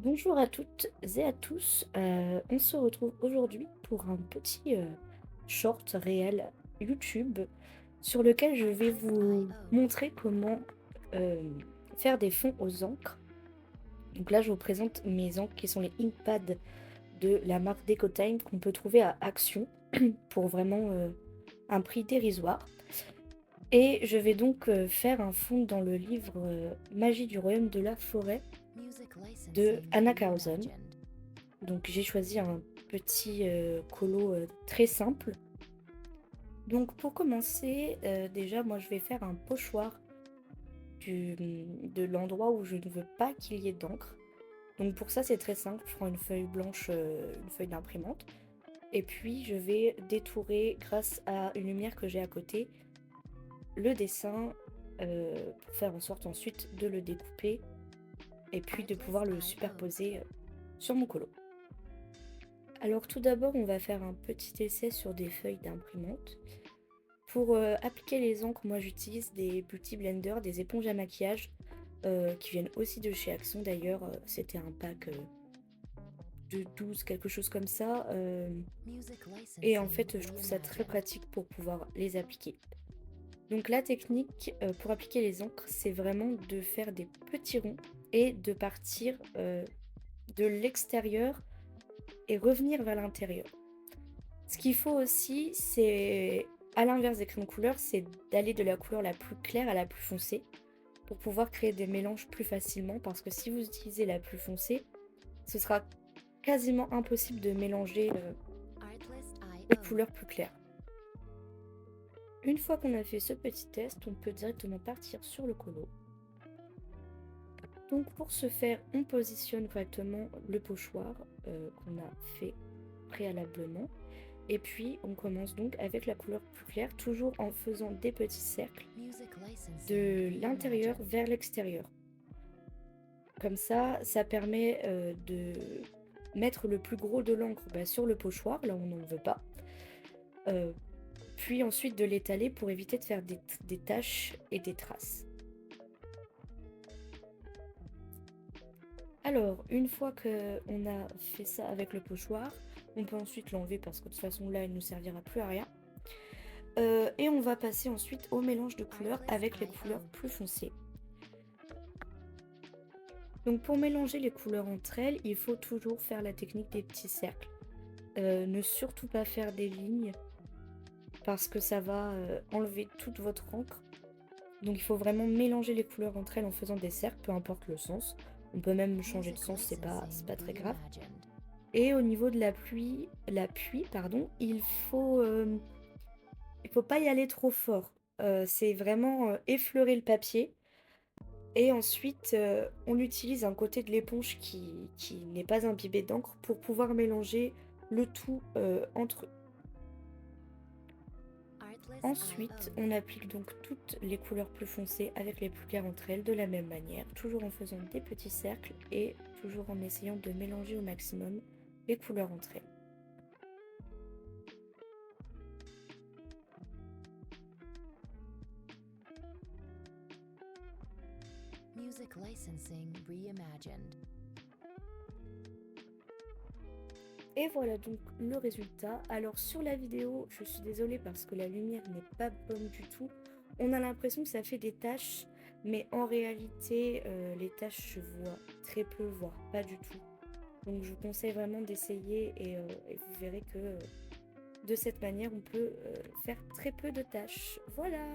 Bonjour à toutes et à tous. On se retrouve aujourd'hui pour un petit short réel YouTube sur lequel je vais vous montrer comment euh, faire des fonds aux encres. Donc là, je vous présente mes encres qui sont les Inkpad de la marque Decotime qu'on peut trouver à Action pour vraiment un prix dérisoire. Et je vais donc faire un fond dans le livre Magie du royaume de la forêt de Anna Carlson. Donc j'ai choisi un petit colo très simple. Donc pour commencer, déjà moi je vais faire un pochoir de l'endroit où je ne veux pas qu'il y ait d'encre. Donc pour ça c'est très simple, je prends une feuille blanche, une feuille d'imprimante. Et puis je vais détourer grâce à une lumière que j'ai à côté le dessin pour faire en sorte ensuite de le découper et puis de pouvoir le superposer sur mon colo. Alors tout d'abord, on va faire un petit essai sur des feuilles d'imprimante. Pour appliquer les encres, moi j'utilise des Beauty Blender, des éponges à maquillage qui viennent aussi de chez Action d'ailleurs. C'était un pack de 12, quelque chose comme ça. Et en fait, je trouve ça très pratique pour pouvoir les appliquer. Donc la technique pour appliquer les encres, c'est vraiment de faire des petits ronds et de partir de l'extérieur et revenir vers l'intérieur. Ce qu'il faut aussi, c'est, à l'inverse des crayons de couleur, c'est d'aller de la couleur la plus claire à la plus foncée pour pouvoir créer des mélanges plus facilement parce que si vous utilisez la plus foncée, ce sera quasiment impossible de mélanger les couleurs plus claires. Une fois qu'on a fait ce petit test, on peut directement partir sur le colo. Donc pour ce faire, on positionne correctement le pochoir qu'on a fait préalablement. Et puis on commence donc avec la couleur plus claire, toujours en faisant des petits cercles de l'intérieur vers l'extérieur. Comme ça permet de mettre le plus gros de l'encre sur le pochoir, là où on n'en veut pas. Puis ensuite de l'étaler pour éviter de faire des taches et des traces. Alors, une fois qu'on a fait ça avec le pochoir, on peut ensuite l'enlever parce que de toute façon là, il ne nous servira plus à rien. Et on va passer ensuite au mélange de couleurs avec les couleurs plus foncées. Donc pour mélanger les couleurs entre elles, il faut toujours faire la technique des petits cercles. Ne surtout pas faire des lignes parce que ça va enlever toute votre encre. Donc il faut vraiment mélanger les couleurs entre elles en faisant des cercles, peu importe le sens. On peut même changer de sens, c'est pas très grave. Et au niveau de l'appui, pardon, il faut pas y aller trop fort. C'est vraiment effleurer le papier. Et ensuite, on utilise un côté de l'éponge qui n'est pas imbibé d'encre pour pouvoir mélanger le tout entre eux. Ensuite, on applique donc toutes les couleurs plus foncées avec les plus claires entre elles de la même manière, toujours en faisant des petits cercles et toujours en essayant de mélanger au maximum les couleurs entre elles. Music licensing reimagined. Et voilà donc le résultat. Alors sur la vidéo, je suis désolée parce que la lumière n'est pas bonne du tout. On a l'impression que ça fait des taches, mais en réalité, les taches se voient très peu, voire pas du tout. Donc je vous conseille vraiment d'essayer et vous verrez que de cette manière, on peut faire très peu de taches. Voilà!